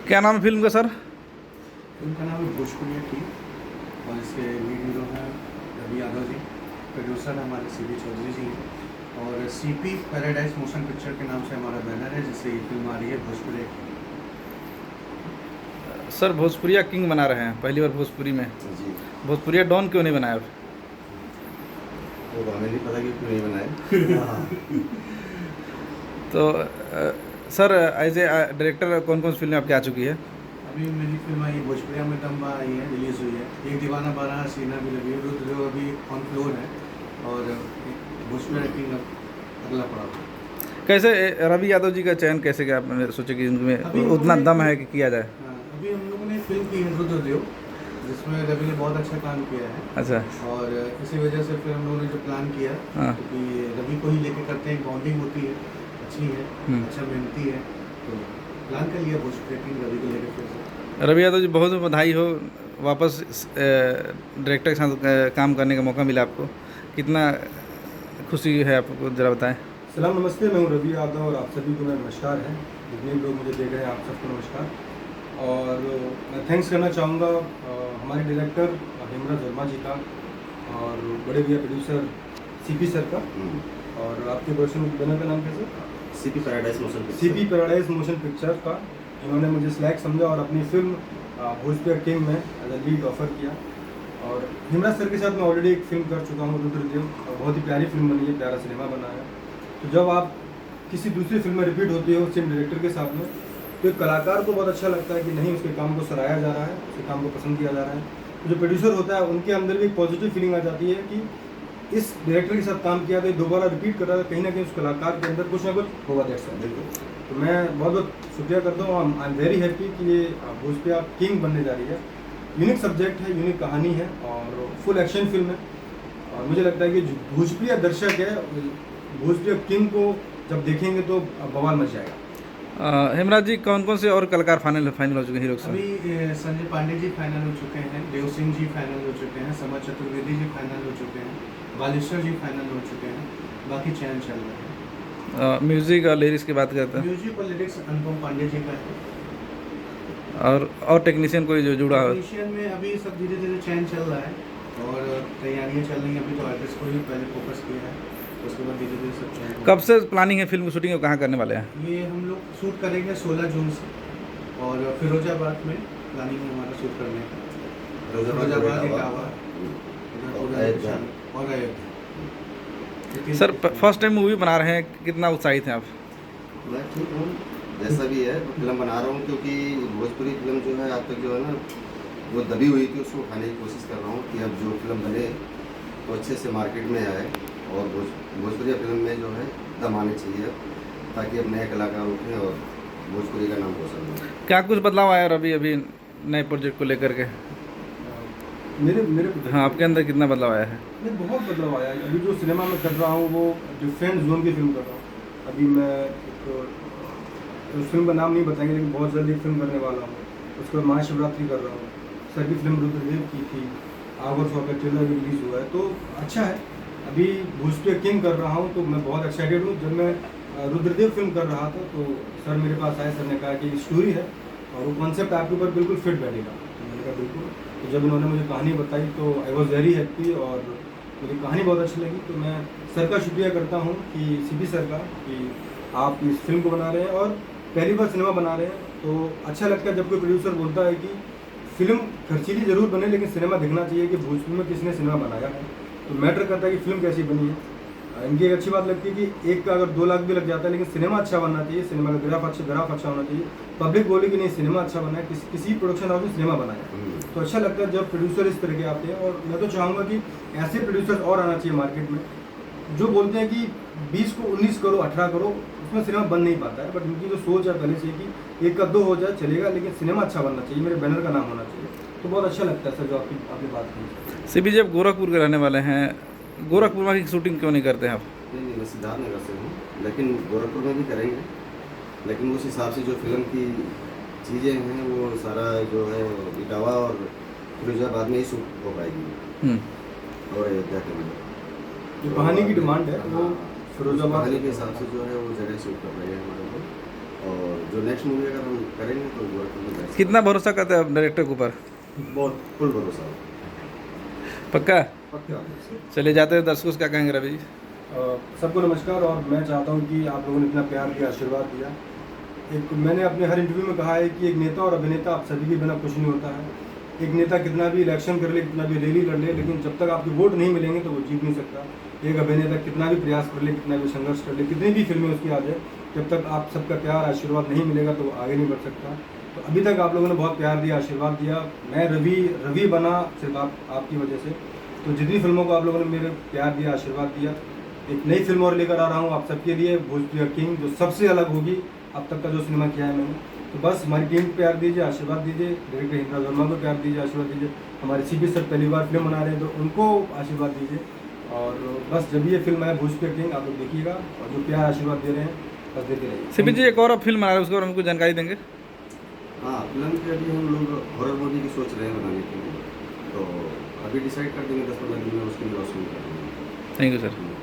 क्या नाम है फिल्म का सर? फिल्म का नाम है भोजपुरी की और इसके लीड हीरो हैं रवि यादव जी। प्रोड्यूसर हमारे सीबी चौधरी जी हैं और सीपी पैराडाइज मोशन पिक्चर के नाम से हमारा बैनर है, जिससे ये फिल्म आ रही है भोजपुरी की। सर भोजपुरिया किंग बना रहे हैं पहली बार भोजपुरी में। जी। भोजपुरिया डॉन क्यों नहीं बनाया? तो हमें नहीं पता कि क्यों नहीं बनाए। तो सर एज ए डायरेक्टर कौन कौन सी फिल्में आपकी आ चुकी है? अभी मेरी फिल्म आई भोजपुरिया में दम्बा आई है, रिलीज़ हुई है। एक दीवाना 12 हसीना भी लगी है, रुद्र जो अभी ऑन फ्लोर है और भोजपुरिया किंग अगला पड़ाव। कैसे रवि यादव जी का चयन कैसे किया आपने? सोचे कि इनमें उतना दम है कि किया जाए? हाँ, अभी हम लोगों ने फिल्म की है रुद्रदेव, जिसमें रवि ने बहुत अच्छा काम किया है। अच्छा। और इसी वजह से फिर हम लोगों ने जो प्लान किया, हाँ। क्योंकि रवि को ही लेके करते हैं, बॉन्डिंग होती है, अच्छी है, अच्छा मेहनती है, तो प्लान कर लिया भोजपुरी किंग रवि को लेकर फिर से। रवि यादव जी बहुत बहुत बधाई हो, वापस डायरेक्टर के साथ काम करने का मौका मिला आपको, कितना खुशी है आपको ज़रा बताएं। सलाम नमस्ते, मैं हूँ रवि यादव और आप सभी को मेरा नमस्कार है। जितने भी लोग मुझे देख रहे हैं आप सबको नमस्कार। और मैं थैंक्स करना चाहूँगा हमारे डायरेक्टर हेमराज वर्मा जी का और बड़े भैया प्रोड्यूसर सीपी सर का। और आपके बैनर का नाम कैसे? CP paradise motion picture. CP paradise motion picture का इन्होंने मुझे सिलेक्ट समझा और अपनी फिल्म भोजपुरिया किंग में एज अ लीड ऑफर किया। और हेमराज सर के साथ मैं ऑलरेडी एक फिल्म कर चुका हूँ रुद्रदेव, और बहुत ही प्यारी फिल्म बनी है, प्यारा सिनेमा बना है। तो जब आप किसी दूसरी फिल्म में रिपीट होती हो सेम डायरेक्टर के साथ में, तो एक कलाकार को बहुत अच्छा लगता है कि नहीं, उसके काम को सराहा जा रहा है, उसके काम को पसंद किया जा रहा है। तो जो प्रोड्यूसर होता है उनके अंदर भी एक पॉजिटिव फीलिंग आ जाती है कि इस डायरेक्टर के साथ काम किया तो दोबारा रिपीट कर रहा है, कहीं ना कहीं उस कलाकार के अंदर कुछ ना कुछ होगा। दैट्स बिल्कुल। तो मैं बहुत बहुत शुक्रिया करता हूँ। आई एम वेरी हैप्पी कि ये भोजपुरिया किंग बनने जा रही है। यूनिक सब्जेक्ट है, यूनिक कहानी है और फुल एक्शन फिल्म है। और मुझे लगता है कि जो भोजपुरिया दर्शक है भोजपुरिया किंग को जब देखेंगे तो बवाल मच जाएगा। हेमराज जी कौन कौन से और कलाकार फाइनल हो चुके हैं हीरो से? अभी संजय पांडे जी फाइनल हो चुके हैं, देव सिंह जी फाइनल हो चुके हैं, समर चतुर्वेदी जी फाइनल हो चुके हैं, बालेश्वर जी फाइनल हो चुके हैं, बाकी चयन चल रहा है। म्यूजिक और लिरिक्स की बात करते हैं। म्यूजिक और लिरिक्स अनुपम पांडे जी का है। और टेक्नीशियन कोई जो जुड़ा हो? टेक्नीशियन में अभी सब धीरे धीरे चयन चल रहा है और तैयारियां चल रही हैं। अभी तो आर्टिस्ट को ही पहले फोकस किया है, उसके बाद धीरे धीरे सब चयन। कब से प्लानिंग है फिल्म की शूटिंग, कहाँ करने वाले हैं? ये हम लोग शूट करेंगे 16 जून से और फिरोजाबाद में प्लानिंग है हमारा शूट करने का। फिरोजाबाद, इटावा और Ayodhya. Sir first time movie बना रहे हैं, कितना उत्साहित हैं आप? मैं ठीक हूँ, जैसा भी है फिल्म बना रहा हूँ, क्योंकि भोजपुरी फिल्म जो है आज तक जो है ना वो दबी हुई थी, उसको उठाने की कोशिश कर रहा हूँ कि अब जो फिल्म बने तो अच्छे से मार्केट में आए और भोजपुरिया फिल्म में जो है दम आने चाहिए, ताकि अब नए कलाकार उठें और भोजपुरी का नाम रोशन हो। क्या कुछ बदलाव आया अभी नए प्रोजेक्ट को लेकर के? मेरे हाँ, आपके अंदर कितना बदलाव आया है? नहीं, बहुत बदलाव आया है। अभी जो सिनेमा में कर रहा हूँ वो डिफरेंट जोन की फिल्म कर रहा हूँ। अभी मैं उस फिल्म का नाम नहीं बताएंगे, लेकिन बहुत जल्दी फिल्म करने वाला हूँ। उसके बाद महाशिवरात्रि कर रहा हूँ। सर की फिल्म रुद्रदेव की थी, आवर सौ का ट्रेलर भी रिलीज़ हुआ है, तो अच्छा है। अभी भोजपुरिया किंग कर रहा हूँ तो मैं बहुत एक्साइटेड हूँ। जब मैं रुद्रदेव फिल्म कर रहा था तो सर मेरे पास आए, सर ने कहा कि स्टोरी है और वो कॉन्सेप्ट आपके ऊपर बिल्कुल फिट बैठेगा। तो मैंने कहा बिल्कुल। तो जब इन्होंने मुझे कहानी बताई तो आई वॉज वेरी हैप्पी और मुझे कहानी बहुत अच्छी लगी। तो मैं सर का शुक्रिया करता हूँ कि सीपी सर का, कि आप इस फिल्म को बना रहे हैं और पहली बार सिनेमा बना रहे हैं। तो अच्छा लगता है जब कोई प्रोड्यूसर बोलता है कि फिल्म खर्चीली जरूर बने लेकिन सिनेमा दिखना चाहिए कि भोजपुर में किसने सिनेमा बनाया है। तो मैटर करता है कि फिल्म कैसी बनी है। इनकी एक अच्छी बात लगती है कि एक का अगर 2 लाख भी लग जाता है लेकिन सिनेमा अच्छा बनना चाहिए, सिनेमा का ग्राफ अच्छा होना चाहिए। पब्लिक बोले कि नहीं सिनेमा अच्छा बना है, किसी प्रोडक्शन हाउस ने सिनेमा बनाया। तो अच्छा लगता है जब प्रोड्यूसर इस तरह के आते हैं। और मैं तो चाहूँगा कि ऐसे प्रोड्यूसर और आना चाहिए मार्केट में, जो बोलते हैं कि 20 को 19 करो 18 करो, उसमें सिनेमा बन नहीं पाता है। बट उनकी जो सोच है पहले से कि 1 का 2 हो जाए चलेगा लेकिन सिनेमा अच्छा बनना चाहिए, मेरे बैनर का नाम होना चाहिए। तो बहुत अच्छा लगता है सर जो आपकी बात की। सीबी जी आप गोरखपुर के रहने वाले हैं, गोरखपुर में की शूटिंग क्यों नहीं करते हैं आप? नहीं, मैं सिद्धार्थनगर से हूँ, लेकिन गोरखपुर में भी करेंगे। लेकिन उस हिसाब से जो फिल्म की चीज़ें हैं वो सारा जो है इटावा और फिरोजाबाद में ही शूट हो पाएगी और अयोध्या के लिए जो कहानी की डिमांड है वो फिरोजाबाद कहानी के हिसाब से जो है वो जगह शूट कर रहे हैं हमारे लोग। और जो नेक्स्ट मूवी अगर हम करेंगे तो गोरखपुर में best कितना भरोसा करते हैं आप डायरेक्टर के ऊपर? बहुत फुल भरोसा पक्का? पक्का। चले जाते हैं दर्शकों से क्या कहेंगे रवि जी? सबको नमस्कार। और मैं चाहता हूं कि आप लोगों ने इतना प्यार दिया, आशीर्वाद दिया। एक मैंने अपने हर इंटरव्यू में कहा है कि एक नेता और अभिनेता आप सभी के बिना कुछ नहीं होता है। एक नेता कितना भी इलेक्शन कर ले, कितना भी रैली लड़ ले, लेकिन जब तक आपके वोट नहीं मिलेंगे तो वो जीत नहीं सकता। एक अभिनेता कितना भी प्रयास कर ले, कितना भी संघर्ष कर ले, कितनी भी फिल्में उसकी आ जाए, जब तक आप सबका प्यार आशीर्वाद नहीं मिलेगा तो वो आगे नहीं बढ़ सकता। तो अभी तक आप लोगों ने बहुत प्यार दिया, आशीर्वाद दिया। मैं रवि बना सिर्फ आपकी वजह से। तो जितनी फिल्मों को आप लोगों ने मेरे प्यार दिया, आशीर्वाद दिया, एक नई फिल्म और लेकर आ रहा हूँ आप सबके लिए, भोजपुरी किंग, जो सबसे अलग होगी अब तक का जो सिनेमा किया है मैंने। तो बस हमारी टीम को प्यार दीजिए, आशीर्वाद दीजिए। डायरेक्टर हिंद्रा वर्मा को प्यार दीजिए, आशीर्वाद दीजिए। हमारे सीपी सर पहली बार फिल्म बना रहे हैं तो उनको आशीर्वाद दीजिए। और बस जब ये फिल्म आए भोजपुरी किंग, आप लोग देखिएगा और जो प्यार आशीर्वाद दे रहे हैं बस देते रहिए। सीपी जी एक और अब फिल्म बना रहे हैं, उसके बारे में हमको जानकारी देंगे? हाँ, फिल्म की अभी हम लोग हॉरर मूवी की सोच रहे हैं बनाने के लिए, तो अभी डिसाइड कर देंगे 10-15 दिन में उसकी भी लॉन्चिंग करेंगे। Thank you sir.